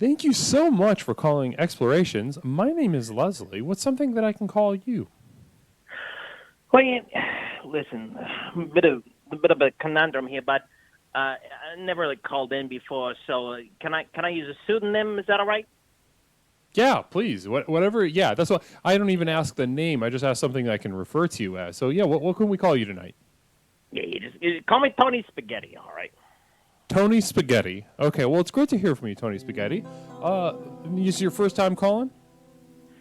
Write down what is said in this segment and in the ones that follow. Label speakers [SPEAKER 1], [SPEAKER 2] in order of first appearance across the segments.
[SPEAKER 1] Thank you so much for calling Explorations. My name is Leslie. What's something that I can call you?
[SPEAKER 2] Well, listen, a bit of a conundrum here, but I never really called in before, so can I use a pseudonym? Is that all right?
[SPEAKER 1] Yeah, please. Whatever. Yeah, that's what I don't even ask the name. I just ask something I can refer to you as. So yeah, what can we call you tonight?
[SPEAKER 2] Yeah, you call me Tony Spaghetti, all right?
[SPEAKER 1] Tony Spaghetti. Okay, well it's great to hear from you, Tony Spaghetti. This is your first time calling?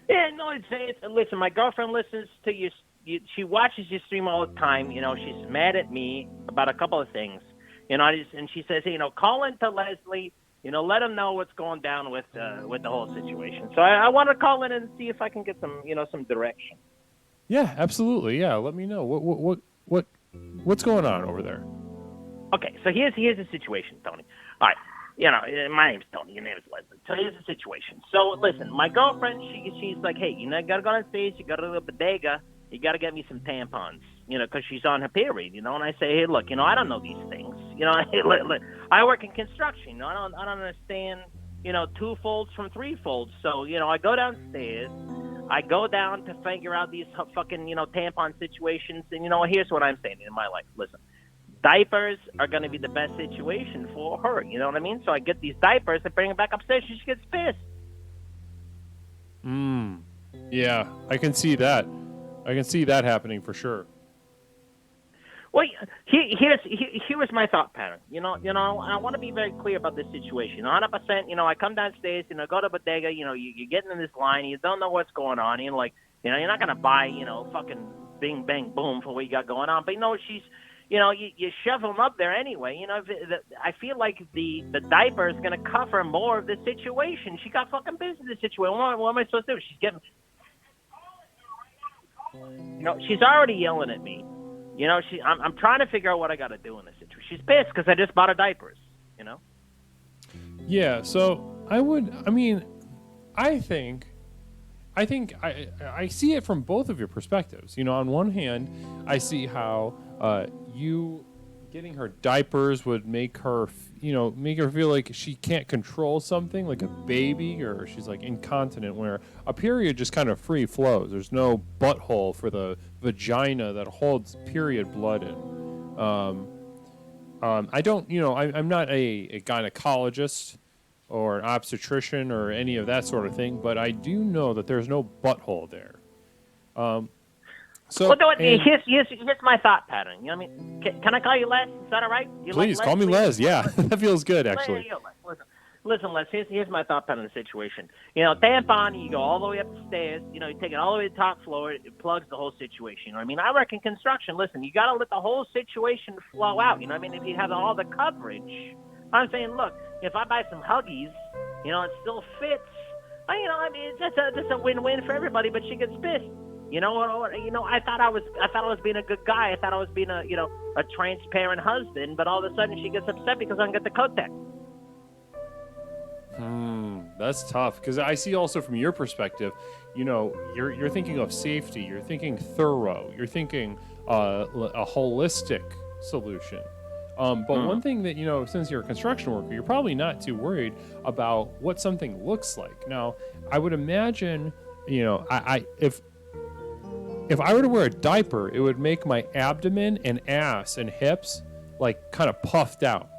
[SPEAKER 2] Yeah, no, it's listen. My girlfriend listens to she watches your stream all the time. She's mad at me about a couple of things. And she says, hey, call in to Leslie. Let him know what's going down with the whole situation. So I want to call in and see if I can get some direction.
[SPEAKER 1] Yeah, absolutely. Yeah, let me know. What's going on over there?
[SPEAKER 2] Okay, so here's the situation, Tony. All right, my name's Tony. Your name is Leslie. So here's the situation. So listen, my girlfriend, she's like, hey, you gotta go on stage. You gotta go to the bodega. You gotta get me some tampons. Because she's on her period. And I say, hey, look, I don't know these things. I work in construction. I don't understand. Two folds from three folds. So I go downstairs. I go down to figure out these fucking tampon situations. And here's what I'm saying in my life. Listen. Diapers are going to be the best situation for her. You know what I mean? So I get these diapers and bring them back upstairs. She gets pissed.
[SPEAKER 1] Yeah, I can see that. I can see that happening for sure.
[SPEAKER 2] Well, here's my thought pattern. I want to be very clear about this situation. 100%. I come downstairs. Go to bodega. You're getting in this line. You don't know what's going on. You're not going to buy. Fucking bing bang boom for what you got going on. But she's. You shove them up there anyway. I feel like the diaper is going to cover more of the situation. She got fucking busy in the situation. What am I supposed to do? She's getting, she's already yelling at me. I'm trying to figure out what I got to do in this situation. She's pissed because I just bought her diapers.
[SPEAKER 1] Yeah. So I see it from both of your perspectives. On one hand, I see how you getting her diapers would make her feel like she can't control something, like a baby, or she's like incontinent, where a period just kind of free flows. There's no butthole for the vagina that holds period blood in. I don't, I'm not a gynecologist or an obstetrician or any of that sort of thing, but I do know that there's no butthole there.
[SPEAKER 2] Here's my thought pattern. Can I call you Les? Is that all right?
[SPEAKER 1] Please call me Les. Yeah, that feels good actually.
[SPEAKER 2] Listen, Les. Here's my thought pattern of the situation. Tampon. You go all the way upstairs. You take it all the way to the top floor. It plugs the whole situation. I work in construction. Listen, you got to let the whole situation flow out. If you have all the coverage. I'm saying, look, if I buy some Huggies, it still fits. It's a win-win for everybody. But she gets pissed. I thought I was being a good guy. I thought I was being a transparent husband. But all of a sudden, she gets upset because I don't get the Kotex.
[SPEAKER 1] That's tough because I see also from your perspective, you're thinking of safety. You're thinking thorough. You're thinking a holistic solution. But one thing that, since you're a construction worker, you're probably not too worried about what something looks like. Now, I would imagine, if I were to wear a diaper, it would make my abdomen and ass and hips like kind of puffed out.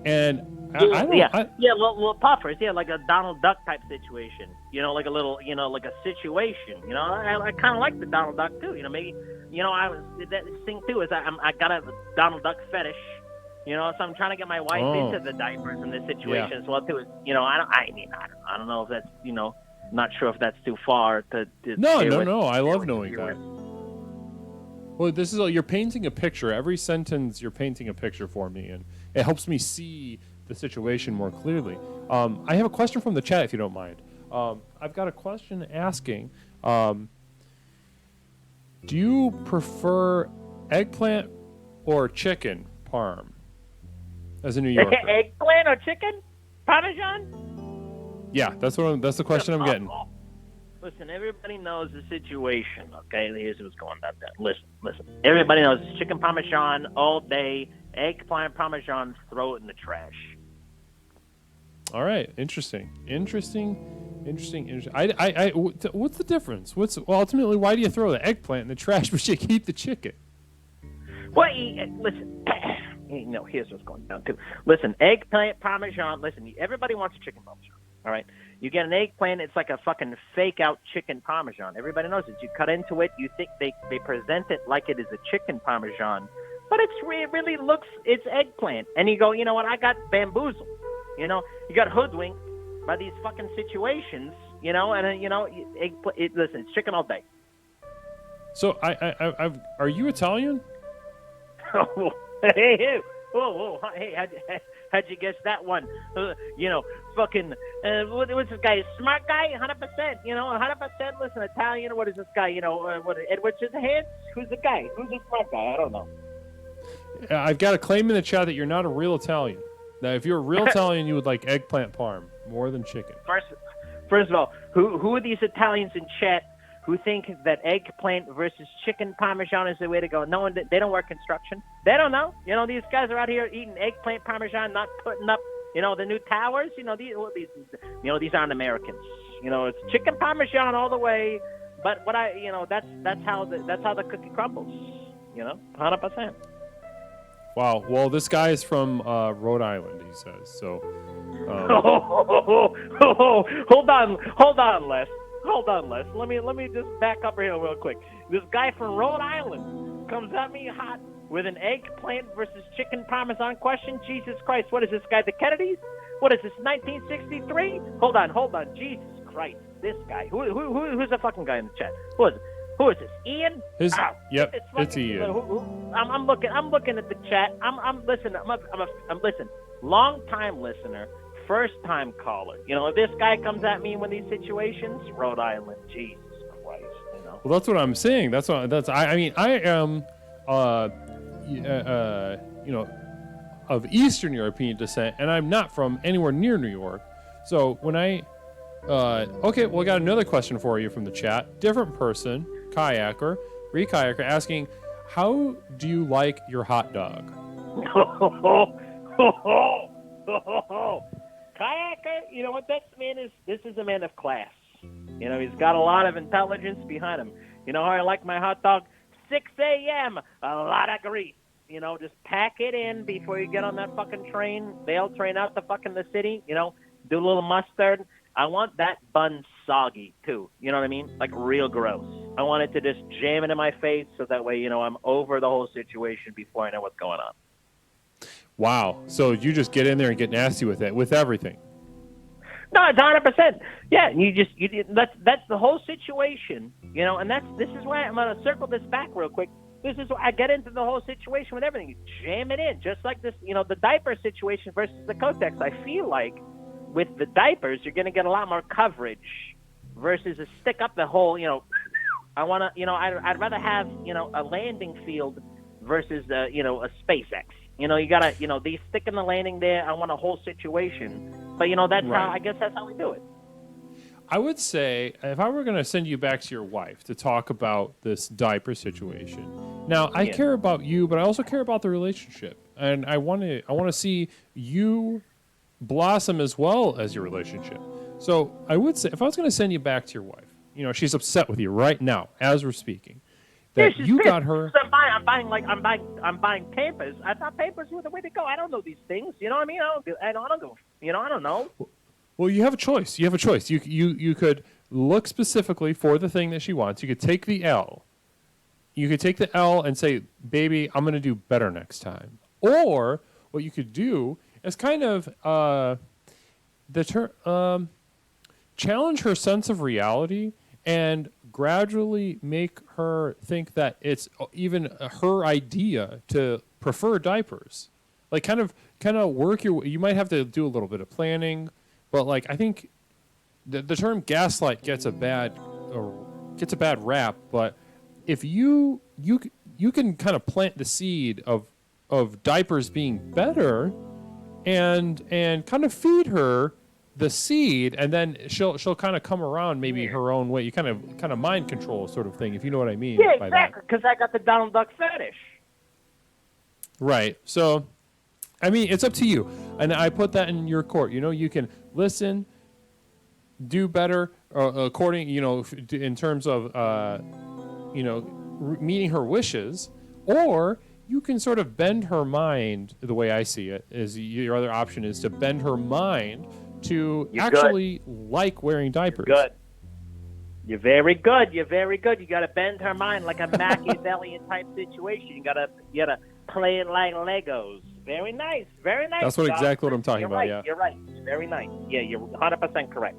[SPEAKER 1] And
[SPEAKER 2] little puffers, like a Donald Duck type situation. Like a little, like a situation. I kind of like the Donald Duck too. Maybe. That thing too is I got a Donald Duck fetish, so I'm trying to get my wife into the diapers in this situation as well too. I don't know if that's, not sure if that's too far to
[SPEAKER 1] No. I love knowing that. Well, this is you're painting a picture. Every sentence you're painting a picture for me, and it helps me see the situation more clearly. I have a question from the chat, if you don't mind. I've got a question asking. Do you prefer eggplant or chicken parm as a New Yorker?
[SPEAKER 2] Eggplant or chicken? Parmesan?
[SPEAKER 1] Yeah, that's the question I'm getting.
[SPEAKER 2] Listen, everybody knows the situation, okay? Here's what's going on there. Listen. Everybody knows chicken parmesan all day, eggplant parmesan, throw it in the trash.
[SPEAKER 1] All right. Interesting. What's the difference? Ultimately, why do you throw the eggplant in the trash but you keep the chicken?
[SPEAKER 2] Well, listen. Here's what's going down too. Listen, eggplant parmesan. Listen, everybody wants a chicken parmesan. All right, you get an eggplant. It's like a fucking fake out chicken parmesan. Everybody knows it. You cut into it. You think they present it like it is a chicken parmesan, but it really looks it's eggplant. And you go, you know what? I got bamboozled. You got hoodwinked by these fucking situations. Listen, it's chicken all day.
[SPEAKER 1] So are you Italian?
[SPEAKER 2] Oh, hey, whoa, hey, how'd you guess that one? Fucking, what's this guy? Smart guy? 100%, 100%. Listen, Italian, what is this guy? Edward Scissorhands? Who's the guy? Who's the smart guy? I don't know.
[SPEAKER 1] I've got a claim in the chat that you're not a real Italian. Now, if you're a real Italian, you would like eggplant parm more than chicken.
[SPEAKER 2] First of all, who are these Italians in chat who think that eggplant versus chicken parmesan is the way to go? No one, they don't work construction. They don't know. These guys are out here eating eggplant parmesan, not putting up, the new towers. These aren't Americans. It's chicken parmesan all the way. But that's how the cookie crumbles. 100%.
[SPEAKER 1] Wow. Well, this guy is from Rhode Island, he says. So.
[SPEAKER 2] Hold on, Les. Hold on, Les. Let me just back up here real quick. This guy from Rhode Island comes at me hot with an eggplant versus chicken parmesan question. Jesus Christ, what is this guy? The Kennedys? What is this? 1963? Hold on. Jesus Christ, this guy. Who's the fucking guy in the chat? Who is this? Ian?
[SPEAKER 1] Yep, it's Ian.
[SPEAKER 2] I'm looking at the chat. I'm listening. I'm listening. Long time listener. First time caller. If this guy comes at me in one of these situations, Rhode Island, Jesus Christ,
[SPEAKER 1] Well, that's what I'm saying. I am of Eastern European descent, and I'm not from anywhere near New York. So when I okay, well, I got another question for you from the chat. Different person, kayaker, asking, how do you like your hot dog?
[SPEAKER 2] Kayaker, you know what? This is a man of class. He's got a lot of intelligence behind him. How I like my hot dog? 6 a.m., a lot of grease. Just pack it in before you get on that fucking train. They'll train out the city, do a little mustard. I want that bun soggy, too. You know what I mean? Like real gross. I want it to just jam into my face so that way, I'm over the whole situation before I know what's going on.
[SPEAKER 1] Wow. So you just get in there and get nasty with it, with everything.
[SPEAKER 2] No, it's 100%. Yeah, that's the whole situation, and this is why I'm going to circle this back real quick. This is why I get into the whole situation with everything. You jam it in, just like this, the diaper situation versus the Kotex. I feel like with the diapers, you're going to get a lot more coverage versus a stick up the hole, I want to, I'd rather have, a landing field versus, a SpaceX. You gotta, they stick in the landing there. I want a whole situation, but that's
[SPEAKER 1] right.
[SPEAKER 2] how I guess that's how we do it.
[SPEAKER 1] I would say if I were going to send you back to your wife to talk about this diaper situation. Now I care about you, but I also care about the relationship, and I want to see you blossom as well as your relationship. So I would say if I was going to send you back to your wife, she's upset with you right now as we're speaking. That you got her.
[SPEAKER 2] So I'm buying Pampers. I thought Pampers were the way to go. I don't know these things. You know what I mean? I don't go. I don't know.
[SPEAKER 1] Well, you have a choice. You could look specifically for the thing that she wants. You could take the L. You could take the L and say, "Baby, I'm going to do better next time." Or what you could do is kind of challenge her sense of reality and gradually make her think that it's even her idea to prefer diapers. Like kind of work you might have to do a little bit of planning, but like I think the term gaslight gets a bad rap, but if you can kind of plant the seed of diapers being better and kind of feed her the seed, and then she'll kind of come around maybe her own way. You kind of mind control sort of thing, if you know what I mean.
[SPEAKER 2] Yeah, exactly. Because I got the Donald Duck fetish.
[SPEAKER 1] Right. So I mean, it's up to you, and I put that in your court. You can listen, do better, according, in terms of, meeting her wishes, or you can sort of bend her mind. The way I see it is, your other option is to bend her mind to actually like wearing diapers.
[SPEAKER 2] You're good. You're very good. You're very good. You got to bend her mind like a Machiavellian type situation. You got to play it like Legos. Very nice. Very nice.
[SPEAKER 1] That's exactly what I'm talking about.
[SPEAKER 2] Right.
[SPEAKER 1] Yeah.
[SPEAKER 2] You're right. Very nice. Yeah, you're 100% correct.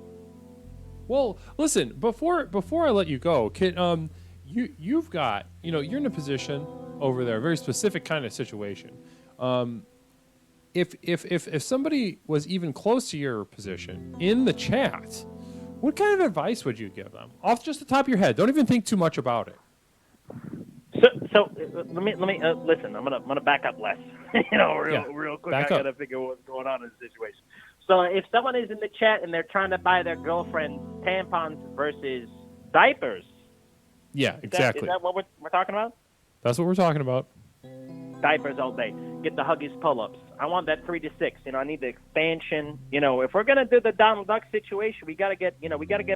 [SPEAKER 1] Well, listen, before I let you go, kid, you've got, you're in a position over there, a very specific kind of situation. If somebody was even close to your position in the chat, what kind of advice would you give them? Off just the top of your head. Don't even think too much about it.
[SPEAKER 2] So let me listen. I'm gonna back up less. Real quick. I gotta figure what's going on in the situation. So if someone is in the chat and they're trying to buy their girlfriend tampons versus diapers,
[SPEAKER 1] yeah, exactly.
[SPEAKER 2] Is that what we're talking about?
[SPEAKER 1] That's what we're talking about.
[SPEAKER 2] Diapers all day. Get the Huggies pull-ups. I want that 3 to 6. I need the expansion. If we're gonna do the Donald Duck situation, we gotta get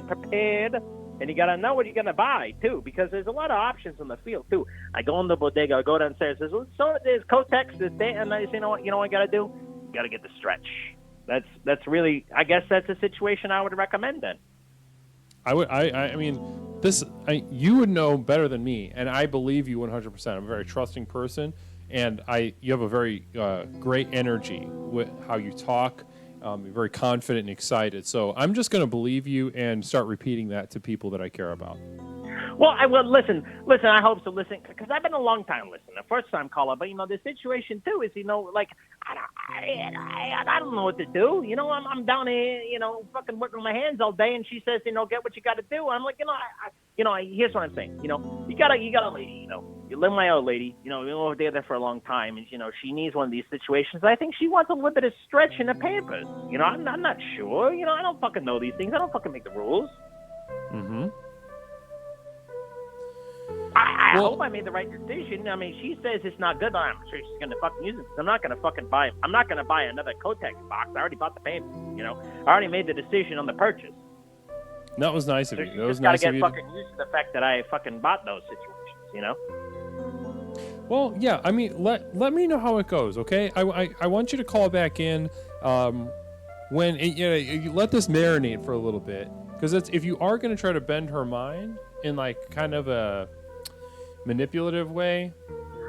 [SPEAKER 2] prepared, and you gotta know what you're gonna buy too, because there's a lot of options in the field too. I go in the bodega, I go downstairs. There's Kotex, and you know what I gotta do? You gotta get the stretch. That's really, I guess that's a situation I would recommend then.
[SPEAKER 1] I mean, you would know better than me, and I believe you 100%. I'm a very trusting person, and you have a very great energy with how you talk. You're very confident and excited. So I'm just going to believe you and start repeating that to people that I care about.
[SPEAKER 2] Well, I will listen. I hope so. Listen, because I've been a long time listener, first time caller. But the situation too is, like I don't know what to do. I'm down here, fucking working with my hands all day, and she says, get what you got to do. I'm like, here's what I'm saying. You got a lady. You live with my old lady. We've been there for a long time, and she needs one of these situations. I think she wants a little bit of stretch in the Pampers. I'm not sure. I don't fucking know these things. I don't fucking make the rules.
[SPEAKER 1] Mm-hmm.
[SPEAKER 2] I hope I made the right decision. I mean, she says it's not good, but I'm sure she's gonna fucking use it. I'm not gonna buy another Kotex box. I already bought the paper. I already made the decision on the purchase.
[SPEAKER 1] That was nice of you. That was
[SPEAKER 2] nice
[SPEAKER 1] of you.
[SPEAKER 2] Gotta get fucking used to the fact that I fucking bought those situations.
[SPEAKER 1] Well, yeah. I mean, let me know how it goes, okay? I want you to call back in when you let this marinate for a little bit, because if you are gonna try to bend her mind in like kind of a manipulative way,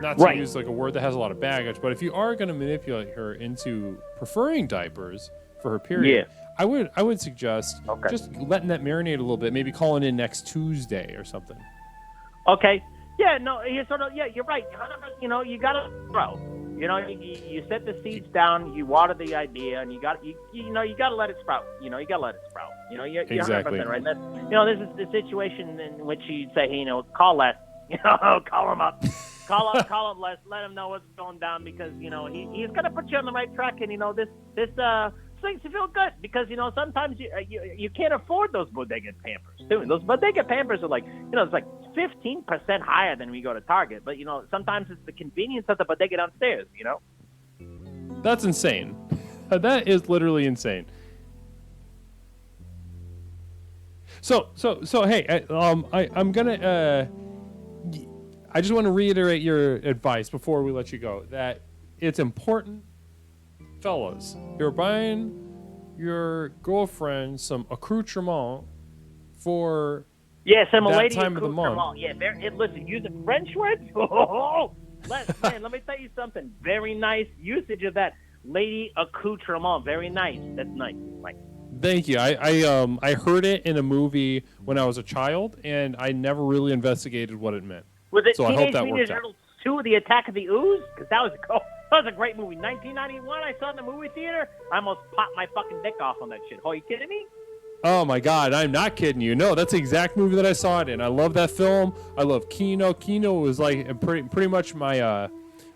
[SPEAKER 1] not to use like a word that has a lot of baggage, but if you are going to manipulate her into preferring diapers for her period, I would suggest just letting that marinate a little bit, maybe calling in next Tuesday or something.
[SPEAKER 2] Okay. Yeah, no, you're right. You got to grow. You set the seeds down, you water the idea, and you got to let it sprout. You got to let it sprout. You're
[SPEAKER 1] exactly
[SPEAKER 2] 100% right. This is the situation in which you say, call Les. Call him up. Call him Les. Let him know what's going down, because he's gonna put you on the right track, and this makes you feel good, because sometimes you can't afford those bodega Pampers too. Those bodega Pampers are like it's like 15% higher than we go to Target, but sometimes it's the convenience of the bodega downstairs.
[SPEAKER 1] That's insane. That is literally insane. So hey, I'm gonna. I just want to reiterate your advice before we let you go, that it's important, fellas, you're buying your girlfriend some accoutrement for
[SPEAKER 2] some
[SPEAKER 1] that
[SPEAKER 2] lady
[SPEAKER 1] time of the month.
[SPEAKER 2] Yeah, listen, using French words? Man, let me tell you something. Very nice usage of that. Lady accoutrement. Very nice. That's nice.
[SPEAKER 1] Thank you. I heard it in a movie when I was a child, and I never really investigated what it meant.
[SPEAKER 2] Was it
[SPEAKER 1] so
[SPEAKER 2] Teenage
[SPEAKER 1] I hope that
[SPEAKER 2] Mutant
[SPEAKER 1] worked out.
[SPEAKER 2] Turtles 2: The Attack of the Ooze? Because that was a great movie. 1991, I saw it in the movie theater. I almost popped my fucking dick off on that shit. Oh, are you kidding me?
[SPEAKER 1] Oh my God, I'm not kidding you. No, that's the exact movie that I saw it in. I love that film. I love Kino. Kino was like pretty much my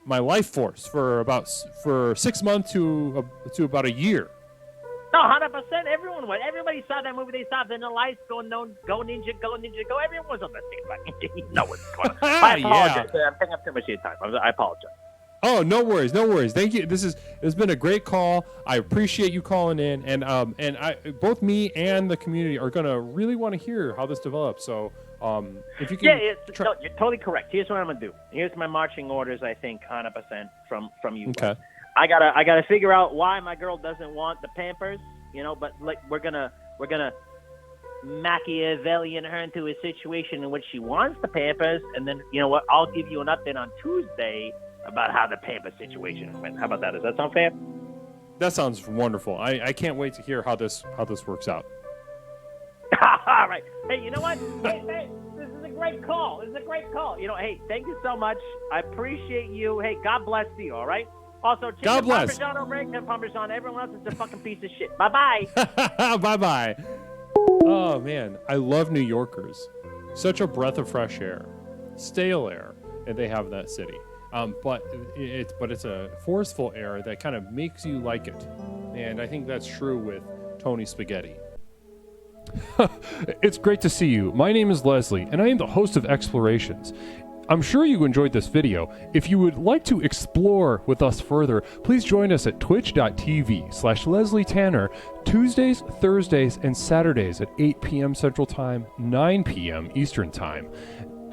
[SPEAKER 1] my life force for 6 months to about a year.
[SPEAKER 2] No, 100%. Everybody saw that movie. They saw Vanilla Ice, go Ninja, go. Everyone was on the same fucking team. No one's going on. I apologize. I'm taking up too much of your time. I apologize.
[SPEAKER 1] Oh, no worries, no worries. Thank you. It's been a great call. I appreciate you calling in, and both me and the community are gonna really want to hear how this develops. So, if you can,
[SPEAKER 2] Yeah, no, you're totally correct. Here's what I'm gonna do. Here's my marching orders. I think 100% from you.
[SPEAKER 1] Okay.
[SPEAKER 2] I gotta figure out why my girl doesn't want the Pampers. But like we're gonna Machiavellian her into a situation in which she wants the Pampers, and then you know what? I'll give you an update on Tuesday about how the Pamper situation went. How about that? Does that sound fair?
[SPEAKER 1] That sounds wonderful. I can't wait to hear how this works out.
[SPEAKER 2] All right. Hey, you know what? Hey, this is a great call. Hey, thank you so much. I appreciate you. Hey, God bless you. All right. Also,
[SPEAKER 1] God bless.
[SPEAKER 2] Parmesan Oregano, Parmesan. Everyone else is a fucking piece of shit. Bye-bye.
[SPEAKER 1] Bye-bye. Oh, man. I love New Yorkers. Such a breath of fresh air. Stale air that they have in that city. But it's a forceful air that kind of makes you like it. And I think that's true with Tony Spaghetti. It's great to see you. My name is Leslie, and I am the host of Explorations. I'm sure you enjoyed this video. If you would like to explore with us further, please join us at twitch.tv/Leslie Tanner, Tuesdays, Thursdays, and Saturdays at 8 p.m. Central Time, 9 p.m. Eastern Time.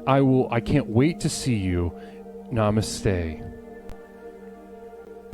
[SPEAKER 1] I can't wait to see you. Namaste.